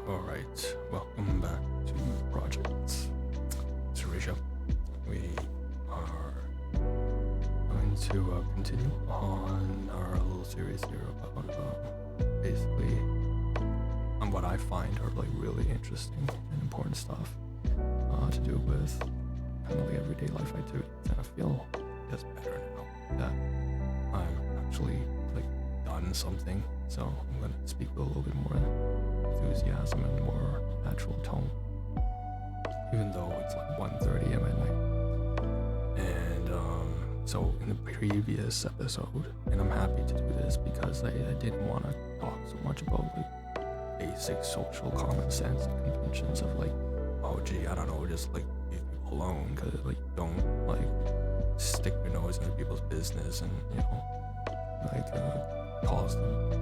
Alright, welcome back to Projects. It's Risha. We are going to continue on our little series here about basically on what I find are like really interesting and important stuff to do with kind of like everyday life activities. And I feel just better now that I've actually like done something. So I'm going to speak with a little bit more enthusiasm and more natural tone, even though it's like 1:30 a.m. at night. And so in the previous episode, and I'm happy to do this because I didn't want to talk so much about like basic social common sense and conventions of like, oh gee, I don't know, just like leave people alone, because like don't like stick your nose into people's business and like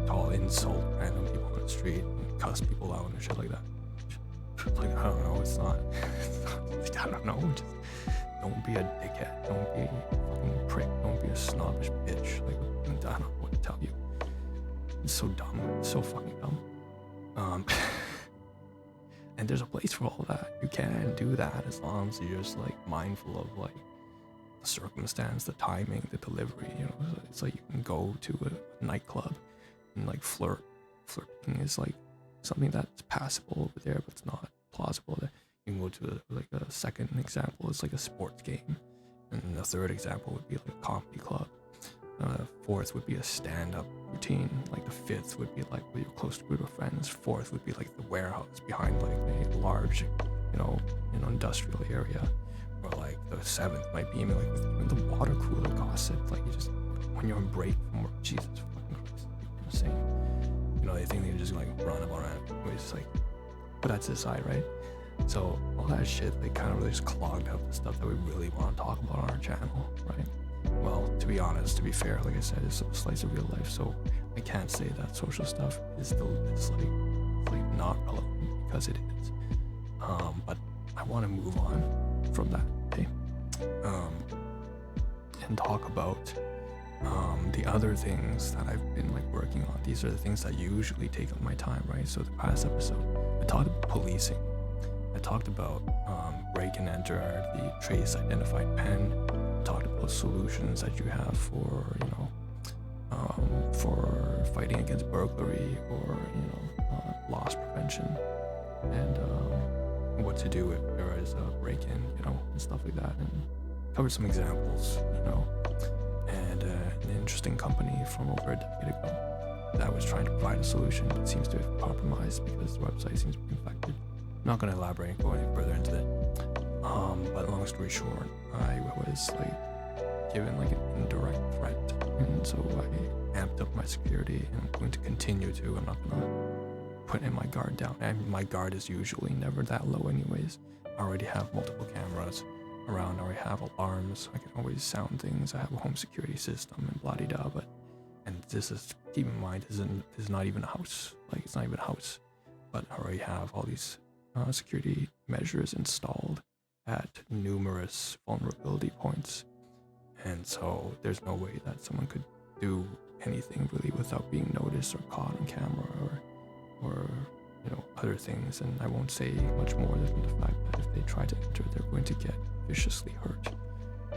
call insult random people on the street and cuss people out and shit like that. Like, I don't know, it's not I don't know, just don't be a dickhead, don't be a fucking prick, don't be a snobbish bitch. Like, I don't know what to tell you. It's so dumb, it's so fucking dumb. And there's a place for all that. You can do that as long as you're just like mindful of like the circumstance, the timing, the delivery. It's like you can go to a nightclub and like flirting is like something that's passable over there, but it's not plausible. That you can go to a second example is like a sports game, and the third example would be like a comedy club. Fourth would be a stand-up routine. Like the fifth would be like with your close group of friends. Fourth would be like the warehouse behind like a large, industrial area. Or like the seventh might be like with the water cooler gossip. Like you just when you're on break from work, Jesus fucking Christ, you're insane. They think they can just like run about around. It's like, but that's his side, right? So all that shit, they kind of really just clogged up the stuff that we really want to talk about on our channel, right? Well, to be honest, to be fair, like I said, it's a slice of real life, so I can't say that social stuff is still like not relevant, because it is. But I want to move on from that, okay? And talk about the other things that I've been like working on. These are the things that usually take up my time, right? So the past episode, I talked about policing. I talked about break and enter, the trace identified pen. I talked about solutions that you have for for fighting against burglary or loss prevention, and what to do if there is a break-in, and stuff like that, and covered some examples, and an interesting company from over a decade ago that was trying to provide a solution that seems to have compromised because the website seems to be infected. I'm not going to elaborate and go any further into that. But long story short, I was like given like an indirect threat, and so I amped up my security, and I'm going to continue to. I'm not going to put in my guard down. And my guard is usually never that low anyways. I already have multiple cameras around. I already have alarms. I can always sound things. I have a home security system and blah-de-da. And this is, keep in mind, this is not even a house. Like, it's not even a house. But I already have all these security measures installed at numerous vulnerability points. And so there's no way that someone could do anything really without being noticed or caught on camera or other things. And I won't say much more than the fact that if they try to enter, they're going to get viciously hurt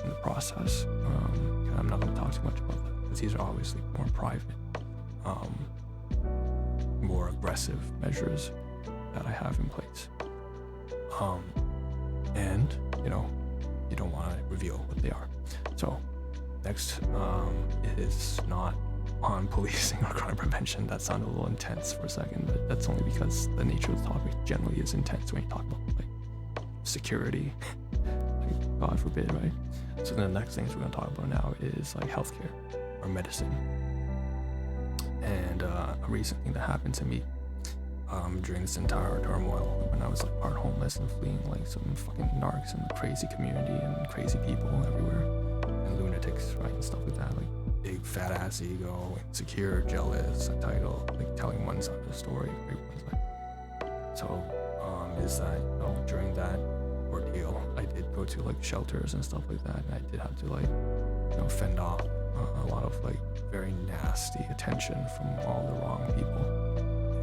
in the process. I'm not going to talk too much about that, because these are obviously more private, more aggressive measures that I have in place. And you don't want to reveal what they are. So next is not on policing or crime prevention. That sounded a little intense for a second, but that's only because the nature of the topic generally is intense when you talk about like security. Like, God forbid, right? So the next things we're going to talk about now is like healthcare or medicine. And a recent thing that happened to me during this entire turmoil, when I was like part homeless and fleeing like some fucking narcs and crazy community and crazy people everywhere and lunatics, right, and stuff like that, like big fat ass ego, insecure, jealous, entitled, like telling one side of the story, everyone's like. So is that during that ordeal, I did go to like shelters and stuff like that, and I did have to like fend off a lot of like very nasty attention from all the wrong people.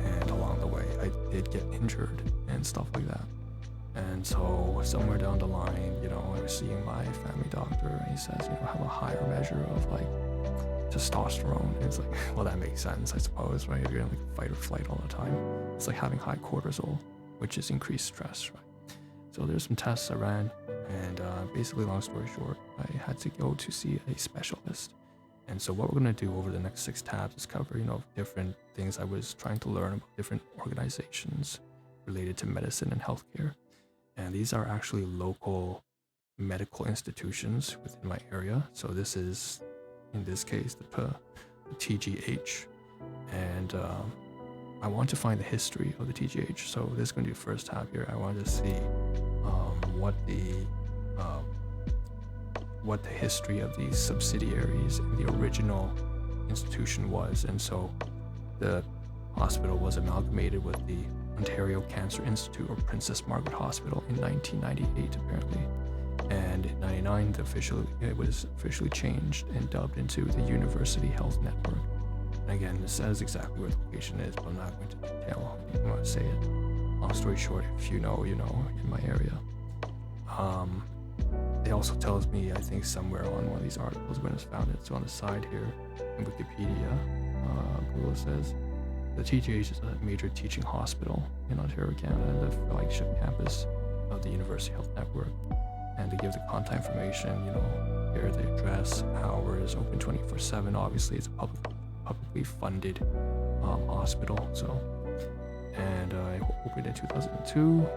And along the way, I did get injured and stuff like that. And so somewhere down the line, I was seeing my family doctor, and he says, have a higher measure of like testosterone. And it's like, well, that makes sense, I suppose, right? If you're in like fight or flight all the time, it's like having high cortisol, which is increased stress, right? So there's some tests I ran, and basically, long story short, I had to go to see a specialist. And so what we're going to do over the next 6 tabs is cover, different things I was trying to learn about different organizations related to medicine and healthcare. And these are actually local medical institutions within my area. So this is, in this case, the TGH. And I want to find the history of the TGH. So this is going to be the first tab here. I want to see what the history of these subsidiaries and the original institution was. And so the hospital was amalgamated with the Ontario Cancer Institute, or Princess Margaret Hospital, in 1998 apparently. And in 99 it was officially changed and dubbed into the University Health Network. And again, this says exactly where the location is, but I'm not going to detail. I'm going to say it. Long story short, if you know, in my area. It also tells me, I think somewhere on one of these articles when it's found it. So on the side here in Wikipedia, Google says the TGH is a major teaching hospital in Ontario, Canada, and the flagship campus of the University Health Network. And to give the contact information, here the address, hours, open 24/7. Obviously, it's a publicly funded hospital. So, and I opened in 2002.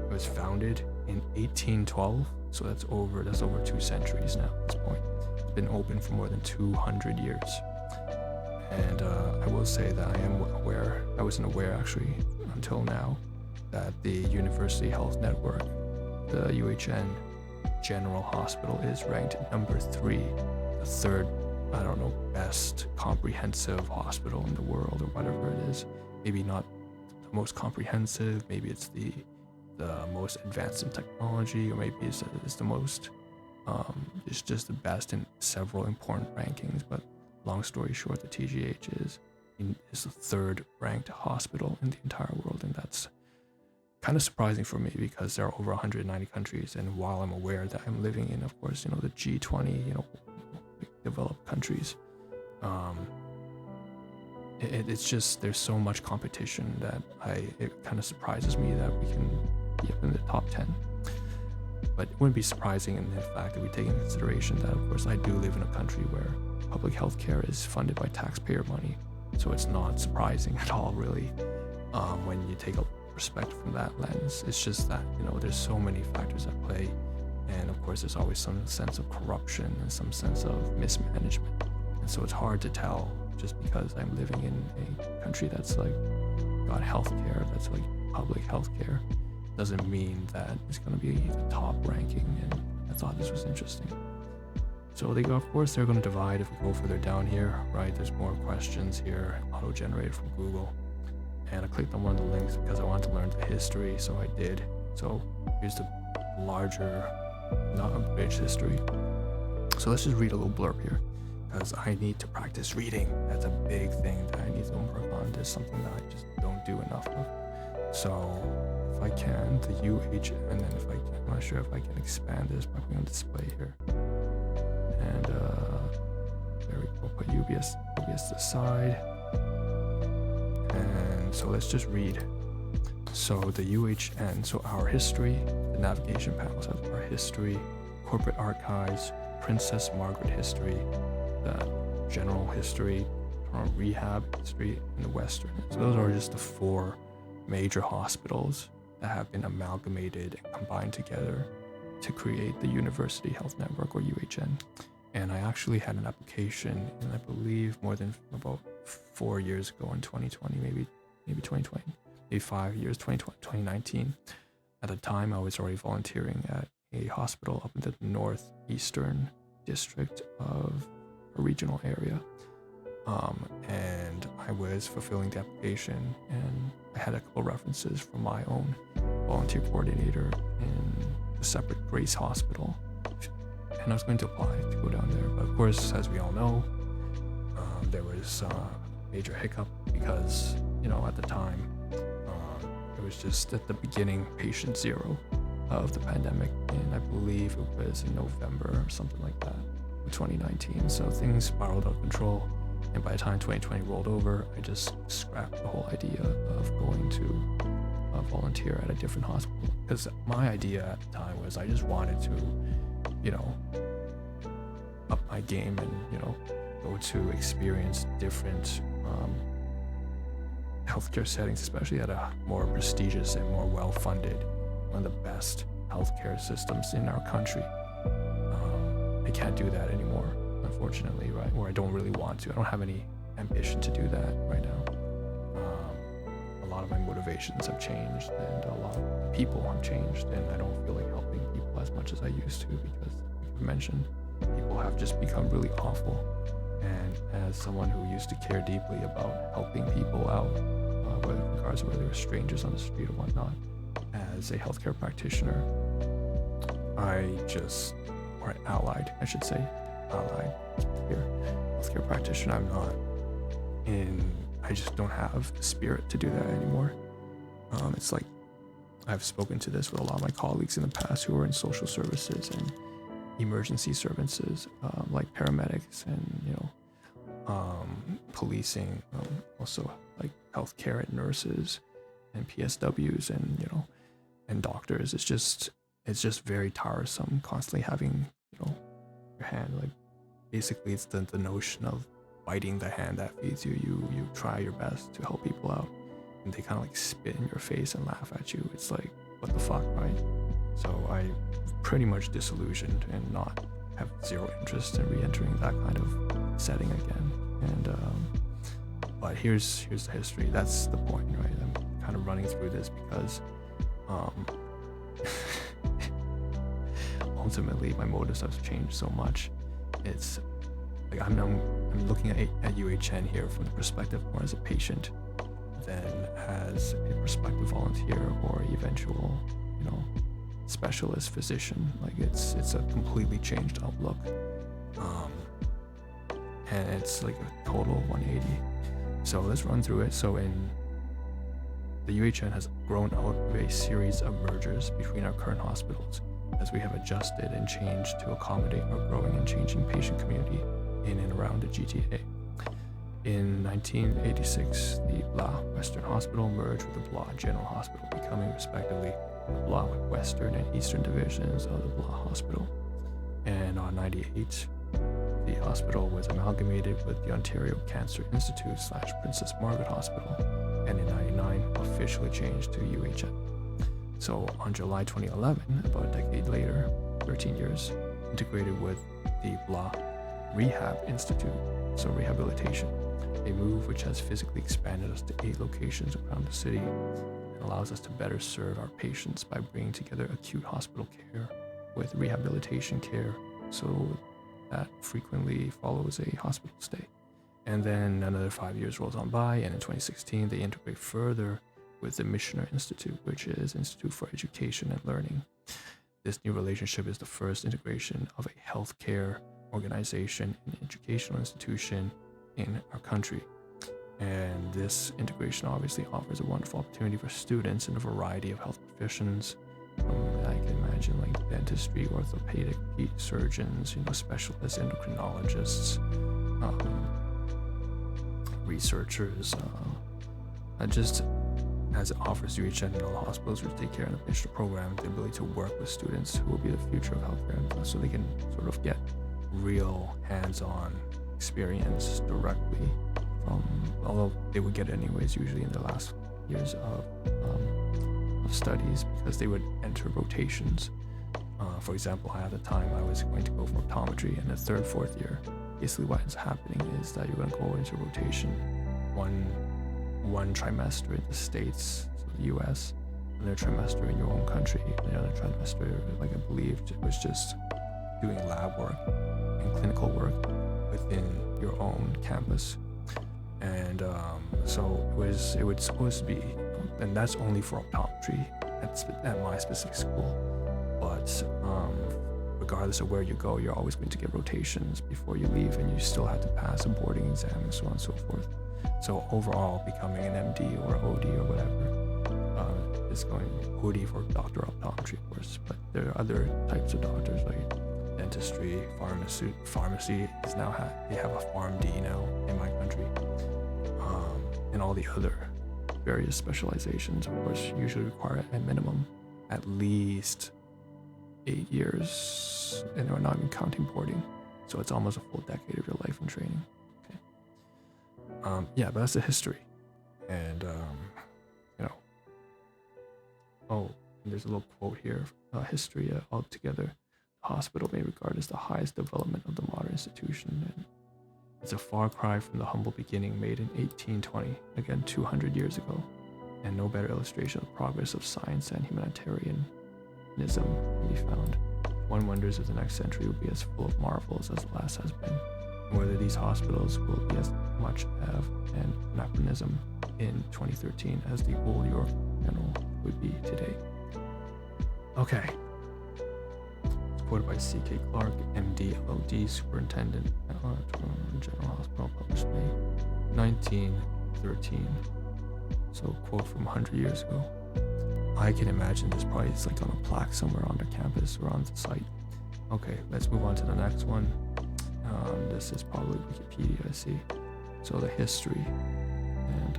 It was founded in 1812, so that's over 2 centuries now at this point. It's been open for more than 200 years. And I will say that I wasn't aware actually until now, that the University Health Network, the UHN General Hospital, is ranked number 3, the third, best comprehensive hospital in the world, or whatever it is. Maybe not the most comprehensive, maybe it's the most advanced in technology, or maybe it's the most, it's just the best in several important rankings. But long story short, the TGH is the 3rd ranked hospital in the entire world, and that's kind of surprising for me because there are over 190 countries, and while I'm aware that I'm living in, of course, the G20, developed countries, it's just, there's so much competition that it kind of surprises me that we can be up in the top 10. But it wouldn't be surprising in the fact that we take into consideration that, of course, I do live in a country where public health care is funded by taxpayer money. So it's not surprising at all, really, when you take a perspective from that lens. It's just that, there's so many factors at play. And of course, there's always some sense of corruption and some sense of mismanagement. And so it's hard to tell, just because I'm living in a country that's like got healthcare, that's like public healthcare, doesn't mean that it's going to be the top ranking. And I thought this was interesting. So of course, they're going to divide if we go further down here, right? There's more questions here, auto-generated from Google. And I clicked on one of the links because I wanted to learn the history, so I did. So here's the larger, not abridged history. So let's just read a little blurb here, because I need to practice reading. That's a big thing that I need to work on. There's something that I just don't do enough of. So if I can, the UHN, and then if I can, I'm not sure if I can expand this by putting on display here. And there we go, put UBS to the side. And so let's just read. So the UHN, so our history, the navigation panels have our history, corporate archives, Princess Margaret history, the general history, rehab history, and the Western. So those are just the 4 major hospitals that have been amalgamated and combined together to create the University Health Network, or UHN. And I actually had an application, and I believe more than about 4 years ago in 2020, maybe 2020, maybe 5 years, 2020, 2019. At the time, I was already volunteering at a hospital up in the northeastern district of a regional area. And I was fulfilling the application, and I had a couple references from my own volunteer coordinator in a separate Grace Hospital. And I was going to apply to go down there. But of course, as we all know, there was major hiccup because, you know, at the time, it was just at the beginning, patient zero of the pandemic, and I believe it was in November or something like that, 2019. So things spiraled out of control, and by the time 2020 rolled over, I just scrapped the whole idea of going to volunteer at a different hospital, because my idea at the time was I just wanted to, you know, up my game and, you know, go to experience different healthcare settings, especially at a more prestigious and more well-funded, one of the best healthcare systems in our country. I can't do that anymore, unfortunately, right? Or I don't really want to. I don't have any ambition to do that right now. A lot of my motivations have changed, and a lot of people have changed, and I don't feel like helping people as much as I used to, because, like I mentioned, people have just become really awful. And as someone who used to care deeply about helping people out, regardless of whether they were strangers on the street or whatnot, as a healthcare practitioner, or an allied, I should say, here, healthcare practitioner, I just don't have the spirit to do that anymore. It's like, I've spoken to this with a lot of my colleagues in the past who are in social services and emergency services, like paramedics and, you know, policing, also like healthcare and nurses and PSWs and, you know, and doctors. It's just very tiresome constantly having, you know, your hand, like, basically it's the notion of biting the hand that feeds you. You try your best to help people out, and they kind of like spit in your face and laugh at you. It's like, what the fuck, right? So I pretty much disillusioned and not have zero interest in re-entering that kind of setting again. And but here's the history. That's the point, right? I'm kind of running through this because ultimately my motives have changed so much. It's like I'm looking at UHN here from the perspective more as a patient than as a prospective volunteer or eventual, you know, specialist physician. Like it's a completely changed outlook, and it's like a total 180. So let's run through it. So the UHN has grown out of a series of mergers between our current hospitals, as we have adjusted and changed to accommodate our growing and changing patient community in and around the GTA. In 1986, the Blah Western Hospital merged with the Blah General Hospital, becoming respectively the Blah Western and Eastern divisions of the Blah Hospital. And on 98, the hospital was amalgamated with the Ontario Cancer Institute / Princess Margaret Hospital, and in 99 officially changed to UHN. So on July 2011, about a decade later, 13 years, integrated with the Blah Rehab Institute, so rehabilitation, a move which has physically expanded us to 8 locations around the city and allows us to better serve our patients by bringing together acute hospital care with rehabilitation care, so that frequently follows a hospital stay. And then another 5 years rolls on by, and in 2016 they integrate further with the Missioner Institute, which is Institute for Education and Learning. This new relationship is the first integration of a healthcare organization and educational institution in our country. And this integration obviously offers a wonderful opportunity for students in a variety of health professions. I can imagine like dentistry, orthopedic surgeons, specialists, endocrinologists, researchers, just as it offers UHN and all the hospitals which take care of the admission program the ability to work with students who will be the future of healthcare, so they can sort of get real hands-on experience directly from, although they would get it anyways usually in the last years of studies, because they would enter rotations. For example, at the time I was going to go for optometry in the 3rd, 4th year. Basically what is happening is that you're going to go into rotation one trimester in the States, so the US, another trimester in your own country, and the other trimester, like I believe, was just doing lab work and clinical work within your own campus. And so it was supposed to be, and that's only for optometry at my specific school. But regardless of where you go, you're always going to get rotations before you leave, and you still have to pass a boarding exam and so on and so forth. So overall, becoming an MD or OD or whatever is going OD for doctor of optometry, of course. But there are other types of doctors like dentistry, pharmacy is now they have a PharmD now in my country, and all the other various specializations, of course, usually require at minimum at least 8 years, and we're not even counting boarding, so it's almost a full decade of your life in training. Okay. Yeah, but that's the history, and you know. Oh, and there's a little quote here. History altogether, the hospital may regard as the highest development of the modern institution, and it's a far cry from the humble beginning made in 1820, again 200 years ago, and no better illustration of the progress of science and humanitarianism can be found. One wonders if the next century will be as full of marvels as the last has been, and whether these hospitals will be as much of an anachronism in 2013 as the old York General would be today. Okay. It's quoted by C.K. Clark, MD, LOD, Superintendent at General Hospital, published May 1913. So, quote from 100 years ago. I can imagine this probably is like on a plaque somewhere on the campus or on the site. Okay, let's move on to the next one. This is probably Wikipedia, I see. So the history, and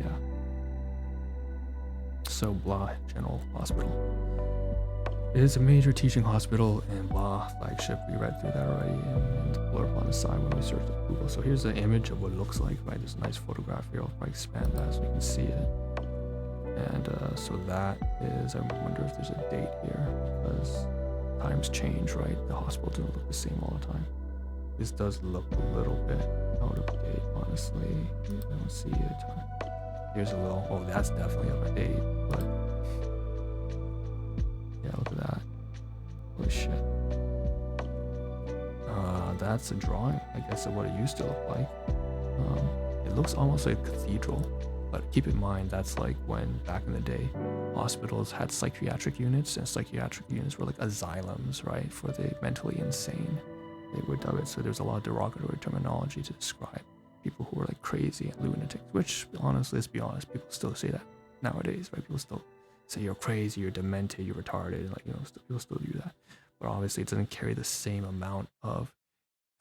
yeah. So Blah General Hospital. It is a major teaching hospital and Blah flagship. We read through that already and the blurb on the side when we searched at Google. So here's the image of what it looks like, right? There's a nice photograph here. I'll probably expand that so you can see it. And so that is, I wonder if there's a date here because times change, right? The hospital doesn't look the same all the time. This does look a little bit out of date, honestly. I don't see it. Here's a little, oh, that's definitely out of date, but yeah, look at that. Holy shit. That's a drawing, I guess, of what it used to look like. It looks almost like a cathedral. But keep in mind, that's like when, back in the day, hospitals had psychiatric units, and psychiatric units were like asylums, right, for the mentally insane. They would dub it, so there's a lot of derogatory terminology to describe people who were like crazy and lunatics, which, honestly, let's be honest, people still say that nowadays, right? People still say you're crazy, you're demented, you're retarded, like, you know, people still do that. But obviously, it doesn't carry the same amount of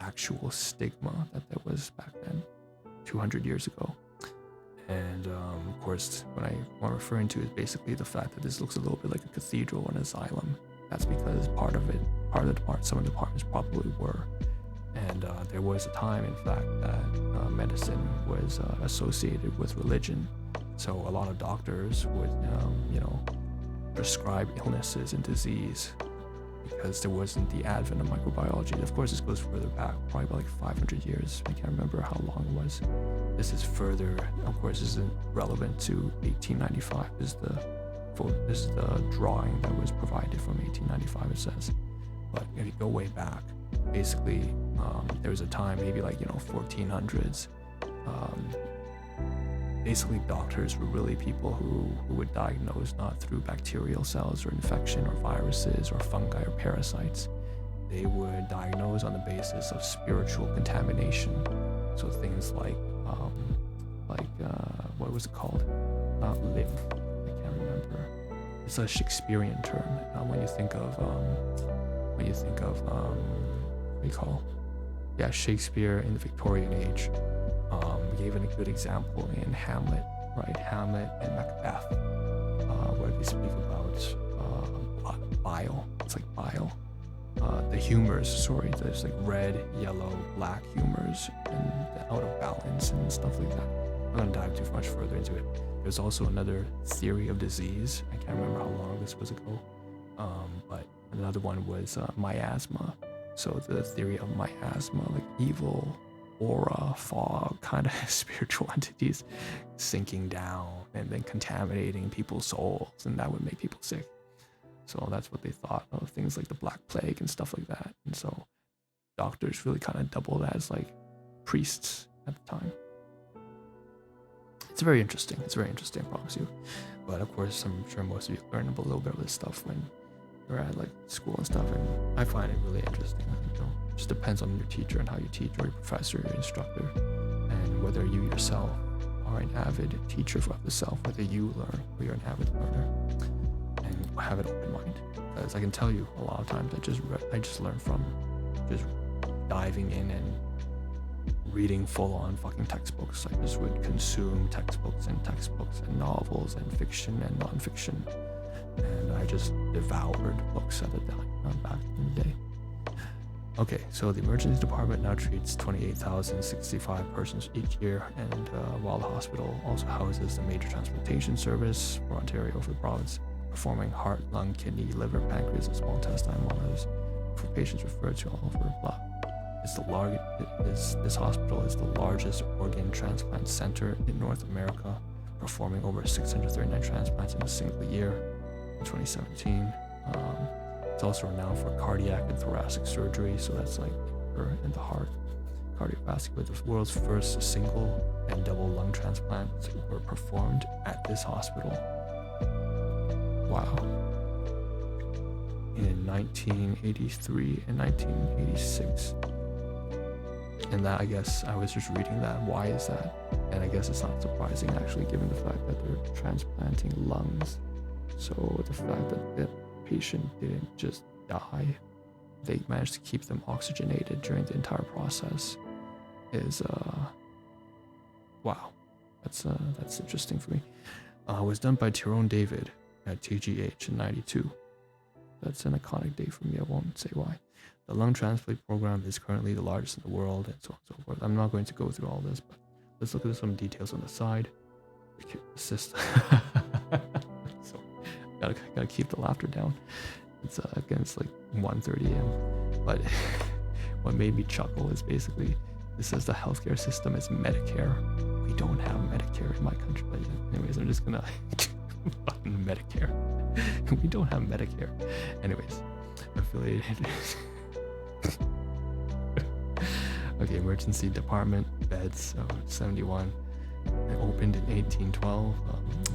actual stigma that there was back then, 200 years ago. And of course, what I'm referring to is basically the fact that this looks a little bit like a cathedral or an asylum. That's because some of the departments probably were. And there was a time, in fact, that medicine was associated with religion. So a lot of doctors would, prescribe illnesses and disease because there wasn't the advent of microbiology. Of course, this goes further back, probably about like 500 years. I can't remember how long it was. This is further, of course, this isn't relevant to 1895. This is the drawing that was provided from 1895, it says. But if you go way back, basically, there was a time, maybe like, 1400s, basically doctors were really people who would diagnose not through bacterial cells or infection or viruses or fungi or parasites. They would diagnose on the basis of spiritual contamination. So things like what was it called? Not lymph, I can't remember. It's a Shakespearean term. When you think of what do you call? Yeah, Shakespeare in the Victorian age gave it a good example in Hamlet, right? Hamlet and Macbeth, where they speak about bile. It's like bile. The humors, there's like red, yellow, black humors, and out of balance and stuff like that. I'm not gonna dive too much further into it. There's also another theory of disease. I can't remember how long this was ago, but another one was miasma. So the theory of miasma, like evil aura, fog, kind of spiritual entities sinking down and then contaminating people's souls, and that would make people sick. So that's what they thought of things like the Black Plague and stuff like that. And so doctors really kind of doubled as like priests at the time. It's very interesting. I promise you. But of course, I'm sure most of you learn a little bit of this stuff when you're at like school and stuff, and I find it really interesting. just depends on your teacher and how you teach, or your professor, your instructor, and whether you yourself are an avid teacher of the self, whether you learn or you're an avid learner, and have an open mind. Because I can tell you, a lot of times I just learn from just diving in and reading full-on fucking textbooks. I just would consume textbooks and novels and fiction and non-fiction, and I just devoured books at the time back in the day. Okay, so the emergency department now treats 28,065 persons each year, and while the hospital also houses a major transplantation service for Ontario for the province, performing heart, lung, kidney, liver, pancreas, and small intestine, among others, for patients referred to all over blah. This hospital is the largest organ transplant center in North America, performing over 639 transplants in a single year in 2017. It's also renowned for cardiac and thoracic surgery, so that's like in the heart. Cardiovascular, the world's first single and double lung transplants were performed at this hospital. Wow. In 1983 and 1986. And that, I guess, I was just reading that. Why is that? And I guess it's not surprising, actually, given the fact that they're transplanting lungs. So the fact that the patient didn't just die, they managed to keep them oxygenated during the entire process is, wow. That's interesting for me. It was done by Tyrone David at TGH in 92. That's an iconic day for me, I won't say why. The lung transplant program is currently the largest in the world, and so on and so forth. I'm not going to go through all this, but let's look at some details on the side. The system. So, gotta keep the laughter down. It's again, it's like 1:30 a.m. But what made me chuckle is basically it says the healthcare system is Medicare. We don't have Medicare in my country. But anyways, I'm just gonna fucking Medicare. We don't have Medicare. Anyways, affiliated. Okay, emergency department beds, 71. It opened in 1812.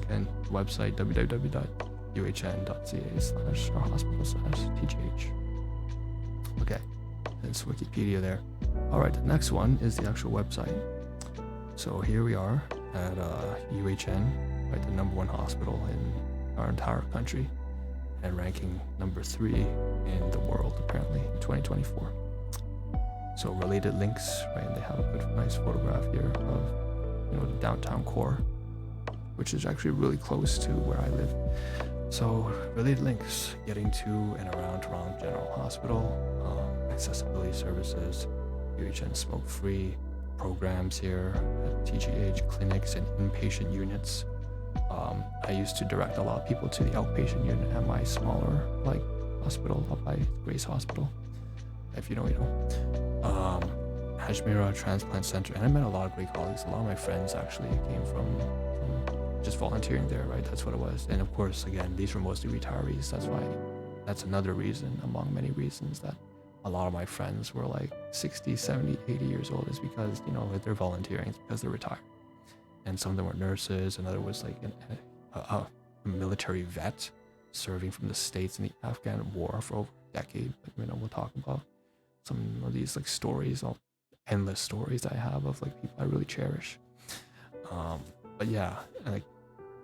Again, website www.uhn.ca/hospital/tgh. Okay, that's Wikipedia there. All right, the next one is the actual website. So here we are at UHN, right, the #1 hospital in our entire country, and ranking number 3 in the world apparently in 2024. So related links, right? They have a good, nice photograph here of, the downtown core, which is actually really close to where I live. So related links, getting to and around Toronto General Hospital, accessibility services, UHN smoke-free programs here at TGH, clinics and inpatient units. I used to direct a lot of people to the outpatient unit at my smaller hospital up by Grace Hospital. If you know, you know. Hashimura Transplant Center, and I met a lot of great colleagues. A lot of my friends actually came from just volunteering there, right? That's what it was. And of course, again, these were mostly retirees. That's another reason among many reasons that a lot of my friends were like 60, 70, 80 years old is because, if they're volunteering, it's because they're retired. And some of them were nurses, another was like a military vet serving from the States in the Afghan war for over a decade. We'll talk about some of these stories, endless stories I have of people I really cherish. But yeah,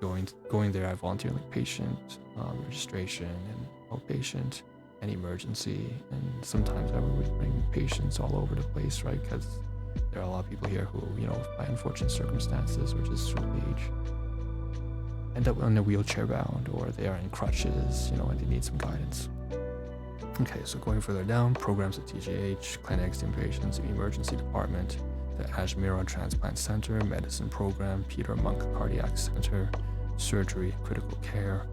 going there, I volunteered patient registration and outpatient and emergency, and sometimes I would bring patients all over the place, right? Because there are a lot of people here who, by unfortunate circumstances, which is through age, end up on a wheelchair bound, or they are in crutches, and they need some guidance. Okay, so going further down, programs at TGH, clinics, inpatients, emergency department, the Hashimura Transplant Center, medicine program, Peter Monk Cardiac Center, surgery, critical care.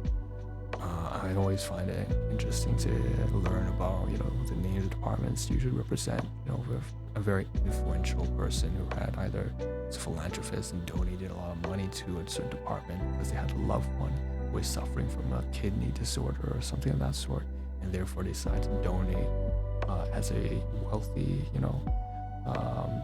I always find it interesting to learn about, the name of the departments usually represent, a very influential person who had either was a philanthropist and donated a lot of money to a certain department because they had a loved one who was suffering from a kidney disorder or something of that sort, and therefore decided to donate as a wealthy,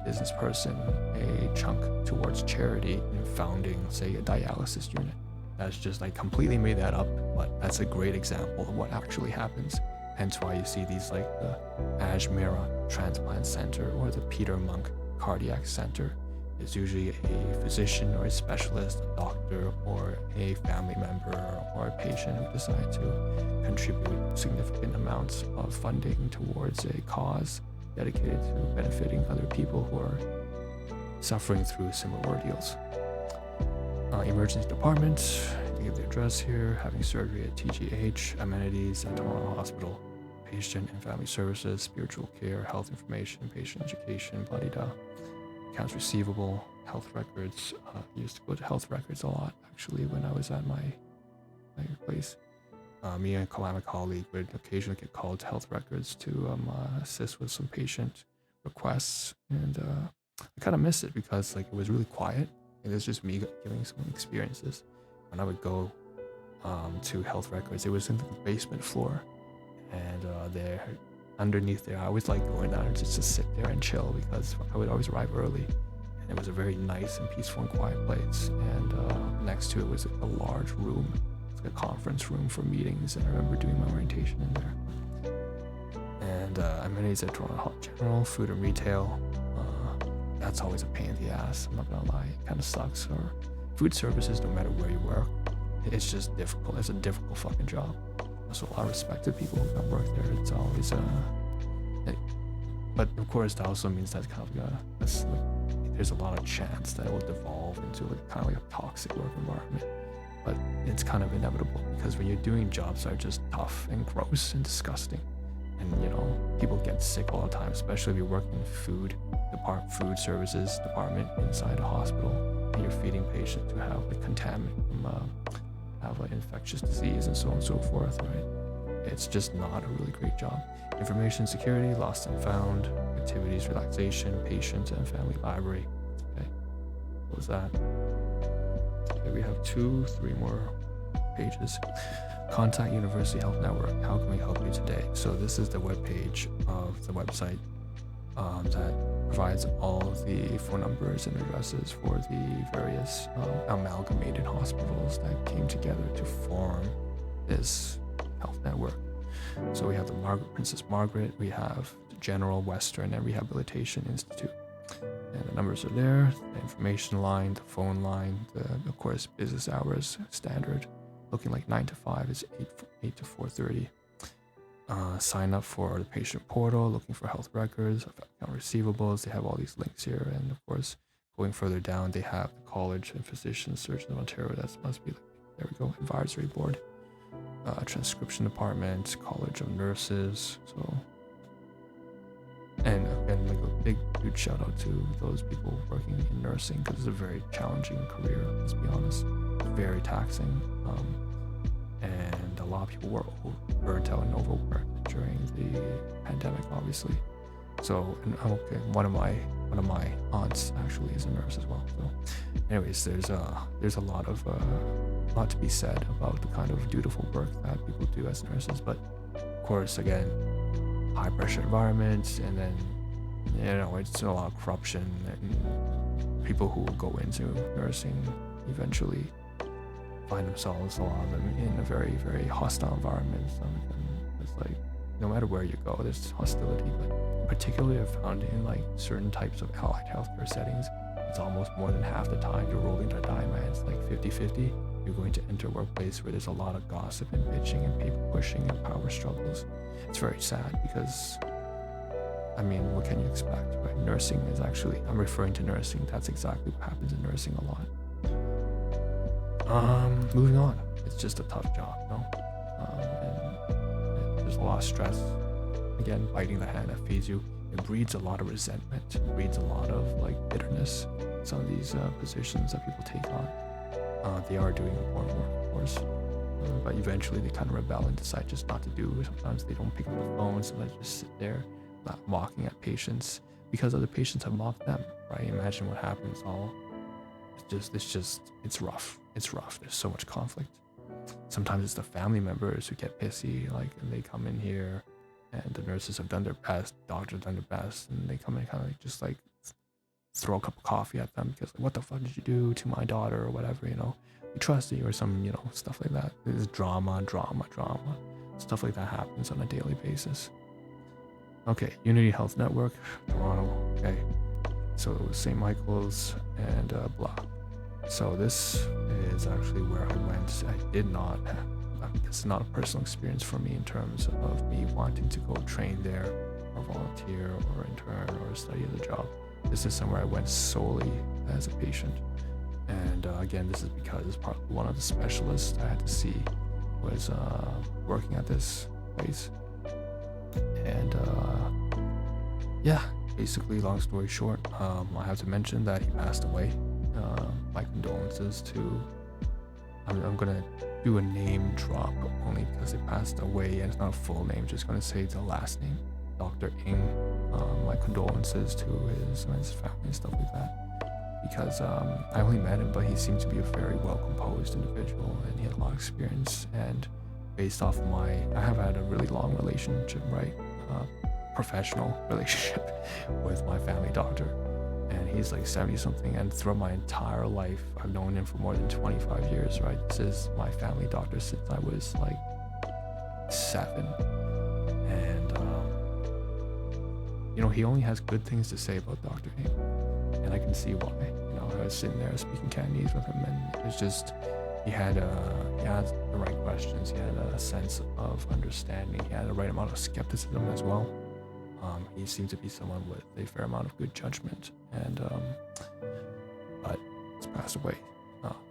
business person, a chunk towards charity in founding, say, a dialysis unit. That's just, I completely made that up, but that's a great example of what actually happens. Hence why you see these like the Ajmera Transplant Center or the Peter Monk Cardiac Center. It's usually a physician or a specialist, a doctor, or a family member or a patient who decide to contribute significant amounts of funding towards a cause dedicated to benefiting other people who are suffering through similar ordeals. Emergency department, you give the address here, having surgery at TGH, amenities at Toronto Hospital, patient and family services, spiritual care, health information, patient education, blah-de-da. Accounts receivable, health records. Used to go to health records a lot actually when I was at my place. Me and my colleague would occasionally get called to health records to assist with some patient requests, and I kind of miss it because like it was really quiet. It was just me giving some experiences. When I would go to health records, it was in the basement floor, and there underneath there, I always like going down and just to sit there and chill because I would always arrive early, and it was a very nice and peaceful and quiet place. And next to it was a large room, it's like a conference room for meetings, and I remember doing my orientation in there. And amenities at Toronto General, food and retail. That's always a pain in the ass, I'm not gonna lie, it kind of sucks. Or food services, no matter where you work, it's just difficult. It's a difficult fucking job. So a lot of respect to people who can work there. It's always but of course that also means that kind of there's a lot of chance that it will devolve into like kind of like a toxic work environment. But it's kind of inevitable because when you're doing jobs that are just tough and gross and disgusting, and you know people get sick all the time, especially if you're working in food services department inside a hospital and you're feeding patients who have like contaminant have like infectious disease and so on and so forth, right? It's just not a really great job. Information security, lost and found, activities, relaxation, patient and family library. Okay, what was that? Okay, we have 3 more pages. Contact University Health Network. How can we help you today? So this is the webpage of the website that provides all of the phone numbers and addresses for the various amalgamated hospitals that came together to form this health network. So we have the Princess Margaret, we have the General, Western, and Rehabilitation Institute. And the numbers are there, the information line, the phone line, of course, business hours, standard, looking like 9 to 5 is 8 to 4:30. Sign up for the patient portal, looking for health records, account receivables. They have all these links here, and of course, going further down, they have the College of Physicians, Surgeons of Ontario. That must be, there we go, advisory board, transcription department, College of Nurses. So, and again, like a big, huge shout out to those people working in nursing because it's a very challenging career. Let's be honest, very taxing. And a lot of people were burnt out and overworked during the pandemic, obviously. So, and okay, one of my aunts actually is a nurse as well. So, anyways, there's a lot to be said about the kind of dutiful work that people do as nurses. But of course, again, high pressure environments, and then it's a lot of corruption, and people who will go into nursing eventually find themselves, a lot of them, in a very, very hostile environment. Some of them, it's like, no matter where you go, there's hostility, but particularly I've found in like certain types of allied healthcare settings, it's almost more than half the time you're rolling the die, man. It's like 50-50. You're going to enter a workplace where there's a lot of gossip and bitching and people pushing and power struggles. It's very sad because, I mean, what can you expect, right? Nursing is actually, I'm referring to nursing, that's exactly what happens in nursing a lot. Moving on, it's just a tough job, you know? And there's a lot of stress. Again, biting the hand that feeds you. It breeds a lot of resentment. It breeds a lot of like bitterness. Some of these positions that people take on, they are doing important work, of course, but eventually they kind of rebel and decide just not to do. Sometimes they don't pick up the phone, so they just sit there, mocking at patients because other patients have mocked them. Right? Imagine what happens. It's rough. It's rough. There's so much conflict. Sometimes it's the family members who get pissy, like, and they come in here, and the nurses have done their best, doctors have done their best, and they come in kind of like just like throw a cup of coffee at them because like, what the fuck did you do to my daughter or whatever, you know? We trust you or some, you know, stuff like that. There's drama. stuff like that happens on a daily basis. Okay, Unity Health Network, Toronto. Okay, so St. Michael's and blah. So this is actually where I went. I did not have, this is not a personal experience for me in terms of me wanting to go train there or volunteer or intern or study as a job. This is somewhere I went solely as a patient. And again, this is because one of the specialists I had to see was working at this place. And yeah, basically, long story short, I have to mention that he passed away. My condolences to, I'm gonna do a name drop only because he passed away and it's not a full name, just gonna say the last name, Dr. Ng. My condolences to his family and stuff like that, because I only met him, but he seemed to be a very well composed individual and he had a lot of experience. And based off I have had a really long relationship, right? Professional relationship with my family doctor, and he's like 70 something, and throughout my entire life I've known him for more than 25 years, right? This is my family doctor since I was like 7, and you know, he only has good things to say about Dr. Ng, and I can see why. You know, I was sitting there speaking Cantonese with him, and it was just, he had the right questions, he had a sense of understanding, he had the right amount of skepticism as well. He seemed to be someone with a fair amount of good judgment, and but he's passed away.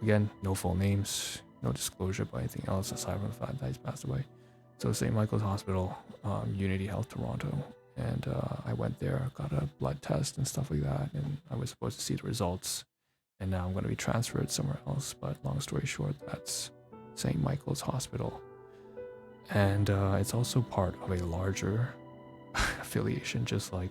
Again, no full names, no disclosure about anything else aside from the fact that he's passed away. So St. Michael's Hospital, Unity Health Toronto, and I went there, got a blood test and stuff like that, and I was supposed to see the results, and now I'm going to be transferred somewhere else. But long story short, that's St. Michael's Hospital, and it's also part of a larger affiliation, just like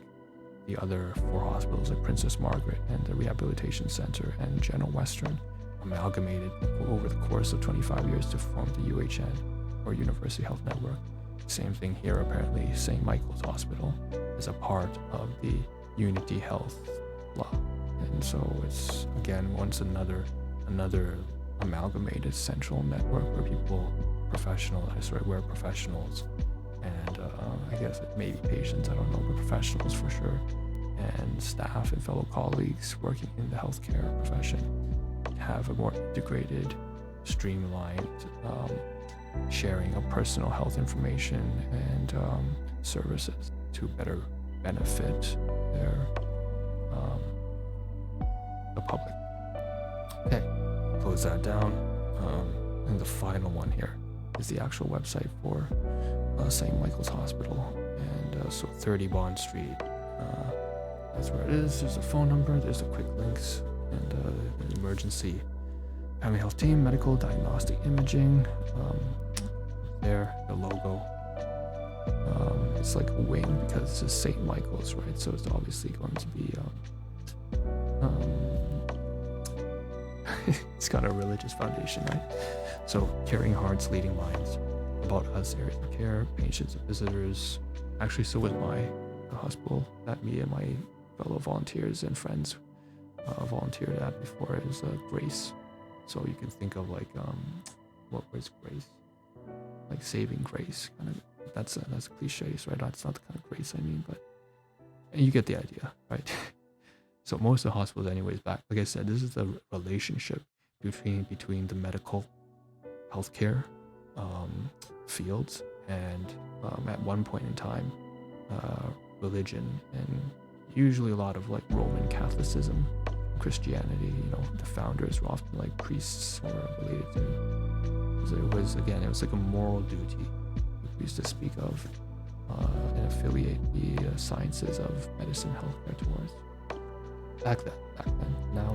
the other 4 hospitals like Princess Margaret and the Rehabilitation Center and General Western amalgamated over the course of 25 years to form the UHN, or University Health Network. Same thing here, apparently. St. Michael's Hospital is a part of the Unity Health blah, and so it's again once another amalgamated central network where professionals and I guess maybe patients, I don't know, but professionals for sure, and staff and fellow colleagues working in the healthcare profession have a more integrated, streamlined sharing of personal health information and services to better benefit the public. Okay, close that down. And the final one here is the actual website for St. Michael's Hospital, and so 30 Bond Street, that's where it is. There's a phone number, there's the quick links, and the emergency family health team, medical diagnostic imaging, there, the logo, it's like a wing because this is St. Michael's, right? So it's obviously going to be it's got a religious foundation, right? So caring hearts, leading minds, about us, areas of care, patients and visitors. Actually, so was the hospital that me and my fellow volunteers and friends volunteered at before. It was Grace. So you can think of like what was Grace? Like saving grace, kind of. That's cliches, right? That's not the kind of grace I mean, but you get the idea, right? So most of the hospitals, anyways, back like I said, this is the relationship between the medical healthcare fields and at one point in time religion, and usually a lot of like Roman Catholicism, Christianity. You know, the founders were often like priests or related to. It was like a moral duty we used to speak of and affiliate the sciences of medicine, healthcare towards. Back then. Now,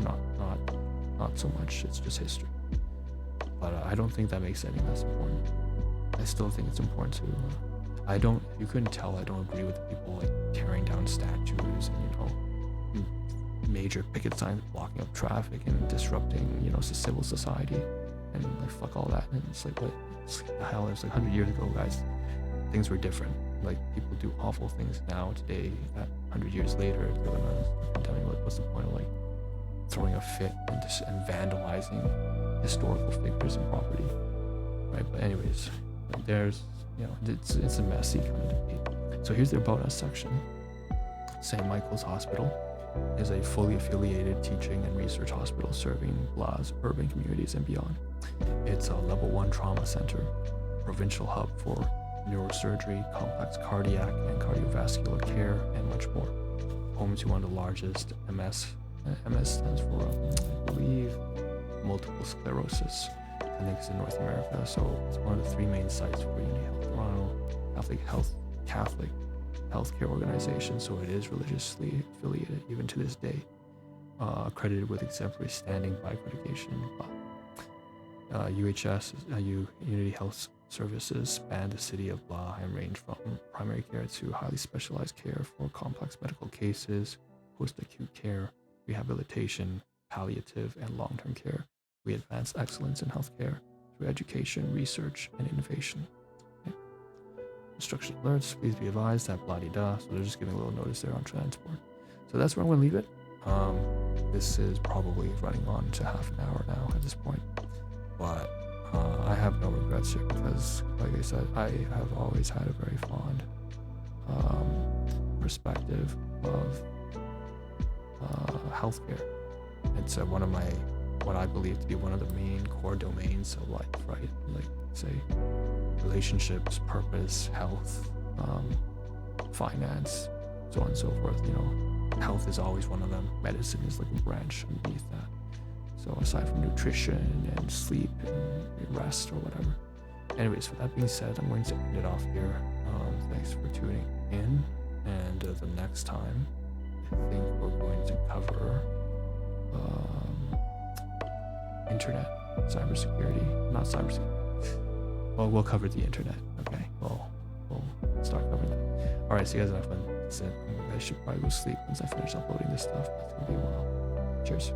not so much. It's just history. But I don't think that makes any less important. I still think it's important to. You couldn't tell I don't agree with the people like tearing down statues and major picket signs blocking up traffic and disrupting civil society, and like fuck all that. And it's like, what the hell? It was like 100 years ago, guys. Things were different. Like, people do awful things now today that 100 years later they're gonna tell me what's the point of like throwing a fit and vandalizing historical figures and property, right? But anyways, there's, it's a messy kind of debate. So here's their bonus section. St. Michael's Hospital is a fully affiliated teaching and research hospital serving Blah's urban communities and beyond. It's a level 1 trauma center, provincial hub for neurosurgery, complex cardiac and cardiovascular care, and much more. Home to one of the largest MS stands for, I believe, multiple sclerosis clinics in North America. So it's one of the 3 main sites for Unity Health Toronto, Catholic healthcare organization. So it is religiously affiliated even to this day, accredited with exemplary standing by accreditation. UHS, Unity Health Services span the city of Blah and range from primary care to highly specialized care for complex medical cases, post-acute care, rehabilitation, palliative, and long-term care. We advance excellence in healthcare through education, research, and innovation. Okay. Instruction alerts, please be advised that blah-de-da. So they're just giving a little notice there on transport. So that's where I'm going to leave it. This is probably running on to half an hour now at this point. But I have no regrets here because, like I said, I have always had a very fond perspective of healthcare. It's one of what I believe to be one of the main core domains of life, right? Like, say, relationships, purpose, health, finance, so on and so forth. Health is always one of them. Medicine is like a branch underneath that. So aside from nutrition and sleep and rest or whatever. Anyways, with that being said, I'm going to end it off here. Thanks for tuning in. And the next time, I think we're going to cover internet, cybersecurity, not cybersecurity. Well, we'll cover the internet. Okay, we'll start covering that. All right, so you guys have fun. That's it. I should probably go sleep once I finish uploading this stuff. It's gonna be a while. Cheers.